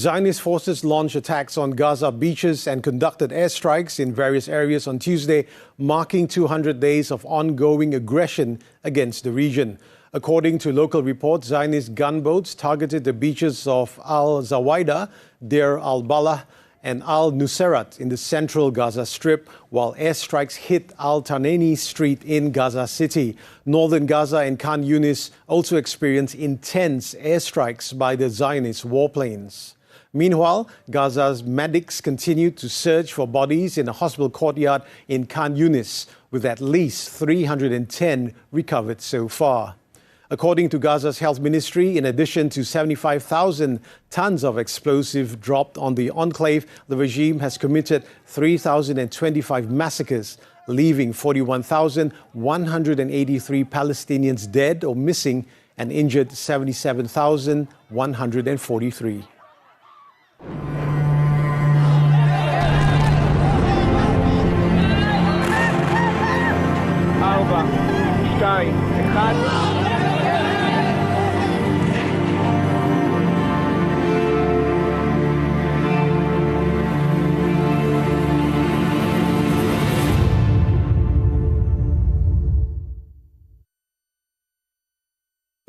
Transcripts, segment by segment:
Zionist forces launched attacks on Gaza beaches and conducted airstrikes in various areas on Tuesday, marking 200 days of ongoing aggression against the region. According to local reports, Zionist gunboats targeted the beaches of Al-Zawaidah, Deir al-Balah, and Al-Nusairat in the central Gaza Strip, while airstrikes hit Al-Tanani Street in Gaza City. Northern Gaza and Khan Yunis also experienced intense airstrikes by the Zionist warplanes. Meanwhile, Gaza's medics continued to search for bodies in a hospital courtyard in Khan Yunis, with at least 310 recovered so far. According to Gaza's health ministry, in addition to 75,000 tons of explosive dropped on the enclave, the regime has committed 3,025 massacres, leaving 41,183 Palestinians dead or missing and injured 77,143.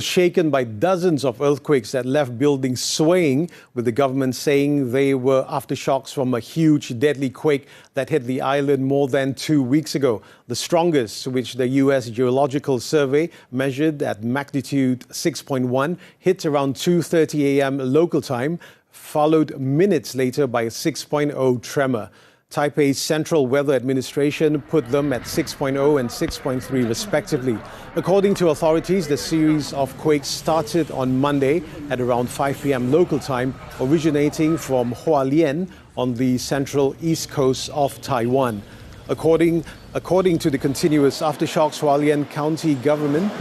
Shaken by dozens of earthquakes that left buildings swaying, with the government saying they were aftershocks from a huge deadly quake that hit the island more than 2 weeks ago. The strongest, which the U.S. Geological Survey measured at magnitude 6.1, hit around 2:30 a.m. local time, followed minutes later by a 6.0 tremor. Taipei's Central Weather Administration put them at 6.0 and 6.3 respectively. According to authorities, the series of quakes started on Monday at around 5 p.m. local time, originating from Hualien on the central east coast of Taiwan. According to the continuous aftershocks, Hualien County government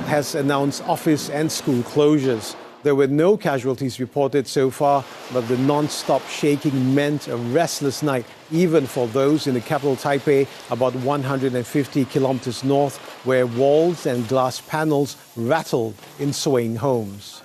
has announced office and school closures. There were no casualties reported so far, but the non-stop shaking meant a restless night, even for those in the capital Taipei, about 150 kilometers north, where walls and glass panels rattled in swaying homes.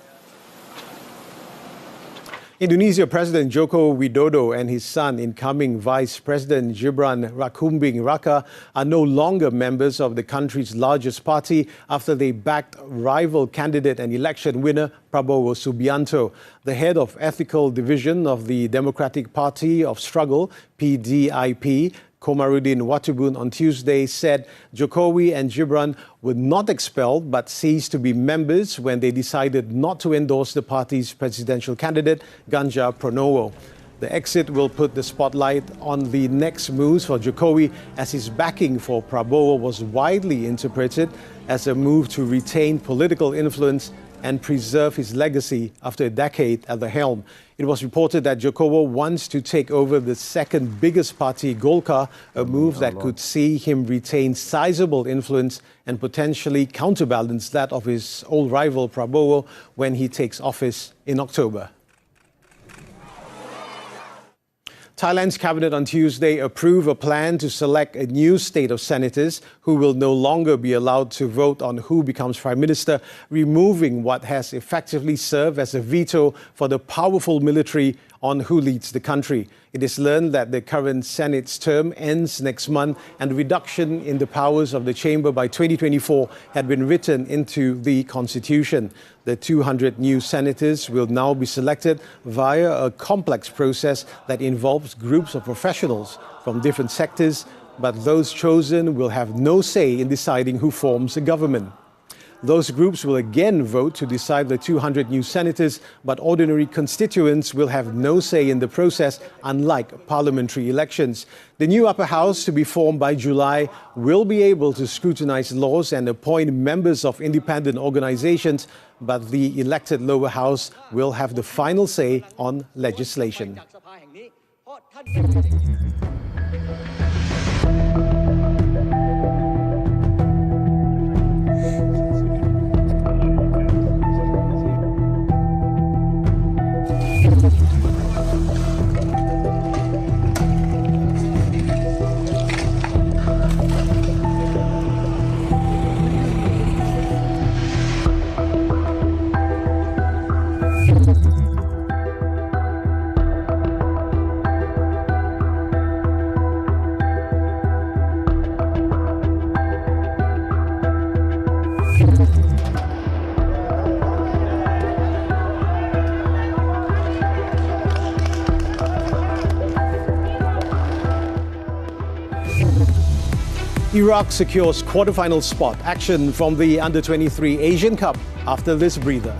Indonesia President Joko Widodo and his son, incoming Vice President Gibran Rakumbing Raka, are no longer members of the country's largest party after they backed rival candidate and election winner Prabowo Subianto. The head of ethical division of the Democratic Party of Struggle, PDIP, Komarudin Watubun, on Tuesday said Jokowi and Gibran were not expelled but ceased to be members when they decided not to endorse the party's presidential candidate, Ganjar Pranowo. The exit will put the spotlight on the next moves for Jokowi, as his backing for Prabowo was widely interpreted as a move to retain political influence and preserve his legacy after a decade at the helm. It was reported that Jokowi wants to take over the second biggest party, Golkar, a move that could see him retain sizable influence and potentially counterbalance that of his old rival Prabowo when he takes office in October. Thailand's cabinet on Tuesday approved a plan to select a new slate of senators who will no longer be allowed to vote on who becomes prime minister, removing what has effectively served as a veto for the powerful military on who leads the country. It is learned that the current Senate's term ends next month, and the reduction in the powers of the chamber by 2024 had been written into the constitution. The 200 new senators will now be selected via a complex process that involves groups of professionals from different sectors, but those chosen will have no say in deciding who forms a government. Those groups will again vote to decide the 200 new senators, but ordinary constituents will have no say in the process, unlike parliamentary elections. The new upper house, to be formed by July, will be able to scrutinize laws and appoint members of independent organizations, but the elected lower house will have the final say on legislation. Iraq secures quarterfinal spot. Action from the Under-23 Asian Cup after this breather.